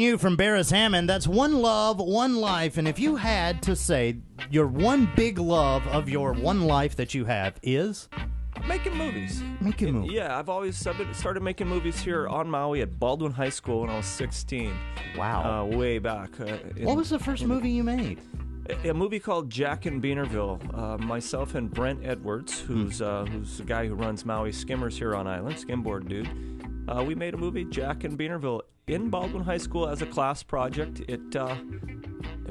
you from Barris Hammond. That's one love, one life. And if you had to say your one big love of your one life that you have is? Making movies. Making movies. Yeah, I've started making movies here on Maui at Baldwin High School when I was 16. Wow. Way back. What was the first movie you made? A movie called Jack in Beanerville. Myself and Brent Edwards, who's the guy who runs Maui Skimmers here on island, skimboard dude. We made a movie, Jack in Beanerville, in Baldwin High School as a class project. It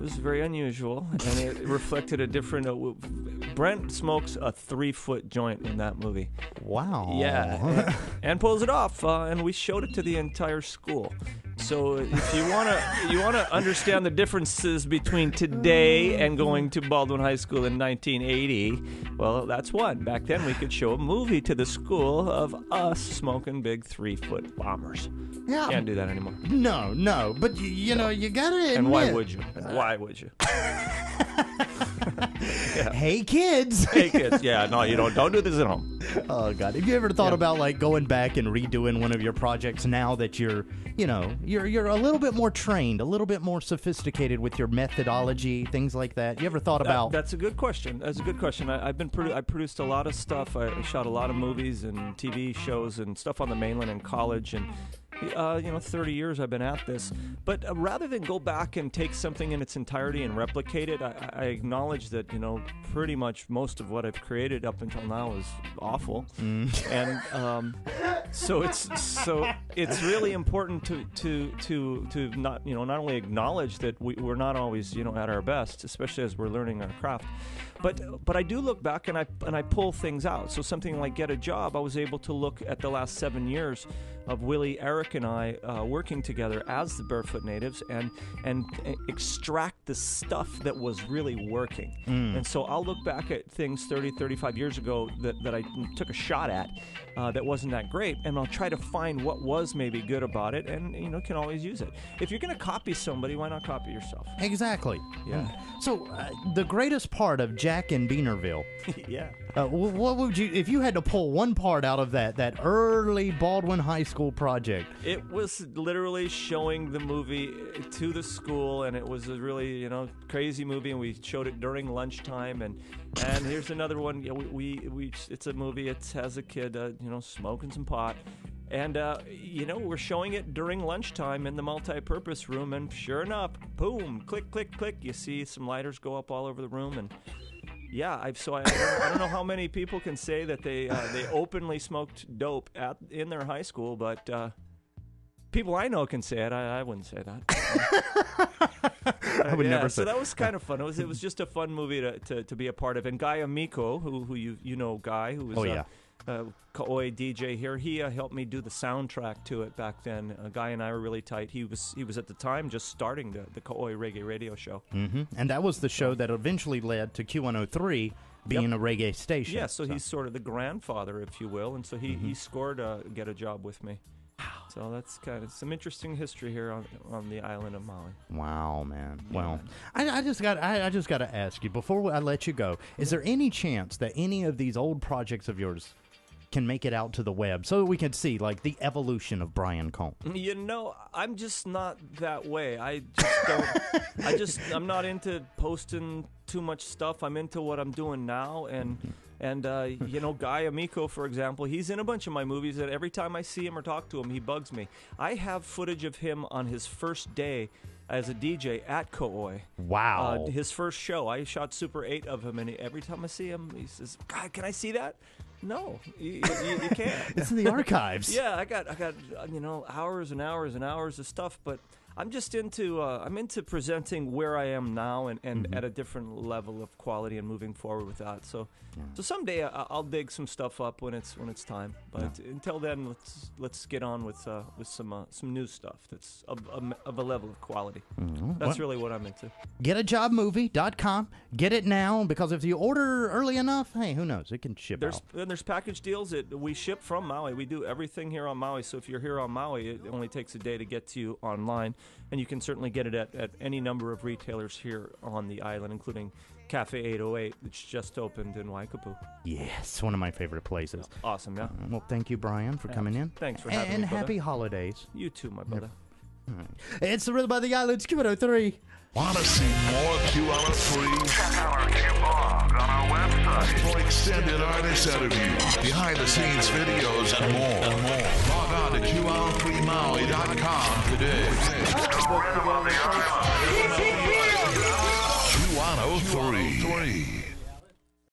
was very unusual, and it reflected a different... Brent smokes a 3-foot joint in that movie. Wow. Yeah, and pulls it off, and we showed it to the entire school. So if you wanna understand the differences between today and going to Baldwin High School in 1980, well, that's one. Back then, we could show a movie to the school of us smoking big 3-foot bombers. Yeah. Can't do that anymore. No. But you know, you gotta admit. And why would you? Yeah. Hey kids. Yeah, no, you don't do this at home. Oh God, have you ever thought about like going back and redoing one of your projects now that you're a little bit more trained, a little bit more sophisticated with your methodology, things like that? You ever thought about? That's a good question. I produced a lot of stuff. I shot a lot of movies and TV shows and stuff on the mainland in college, and 30 years I've been at this. But rather than go back and take something in its entirety and replicate it, I acknowledge that, pretty much most of what I've created up until now is awful. And so it's really important to not only acknowledge that we're not always at our best, especially as we're learning our craft. But I do look back and I pull things out. So something like Get a Job, I was able to look at the last 7 years of Willie, Eric, and I working together as the Barefoot Natives and extract the stuff that was really working. And so I'll look back at things 30, 35 years ago that I took a shot at that wasn't that great, and I'll try to find what was maybe good about it, and can always use it. If you're going to copy somebody, why not copy yourself? Exactly. Yeah. So the greatest part of Jack in Beanerville. Yeah. What would you, if you had to pull one part out of that early Baldwin High School project? It was literally showing the movie to the school, and it was a really crazy movie, and we showed it during lunchtime. And here's another one. It's a movie. It has a kid smoking some pot. And, we're showing it during lunchtime in the multi-purpose room, and sure enough, boom, click, click, click, you see some lighters go up all over the room, and yeah, I don't know how many people can say that they openly smoked dope in their high school, but people I know can say it. I wouldn't say that. I would never say. So that was kind of fun. It was just a fun movie to be a part of. And Guy Amico, who you know Guy, who was Kauai DJ here, he helped me do the soundtrack to it back then. Guy and I were really tight. He was at the time just starting the Kauai Reggae radio show. Mm-hmm. And that was the show that eventually led to Q103 being a reggae station. Yeah, so he's sort of the grandfather, if you will, and so he scored Get a Job with me. So that's kind of some interesting history here on the island of Maui. Wow, man. Well, I just got to ask you before I let you go. Is there any chance that any of these old projects of yours can make it out to the web so that we can see like the evolution of Brian Kohne? I'm just not that way. I just don't. I'm not into posting too much stuff. I'm into what I'm doing now, and Guy Amico, for example, he's in a bunch of my movies, and every time I see him or talk to him, he bugs me. I have footage of him on his first day as a DJ at Kauai. Wow. His first show. I shot Super 8 of him, and every time I see him, he says, "God, can I see that?" No, you can't. It's in the archives. Yeah, I got hours and hours and hours of stuff, but I'm just into presenting where I am now and at a different level of quality and moving forward with that. So someday I'll dig some stuff up when it's time. But until then, let's get on with some new stuff that's of a level of quality. That's really what I'm into. GetAJobMovie.com. Get it now, because if you order early enough, hey, who knows? It can ship out. And there's package deals. We ship from Maui. We do everything here on Maui. So if you're here on Maui, it only takes a day to get to you online. And you can certainly get it at any number of retailers here on the island, including Cafe 808, which just opened in Waikapu. Yes, one of my favorite places. Awesome, yeah. Well, thank you, Brian, for coming in. Thanks for having me, and brother. happy holidays. You too, my brother. It's the Rhythm of the Islands, Q103. Want to see more Q103? Check out our Q-blog on our website. For extended artist interviews, behind-the-scenes videos, and more. Log on to Q103Maui.com today. The Rhythm of the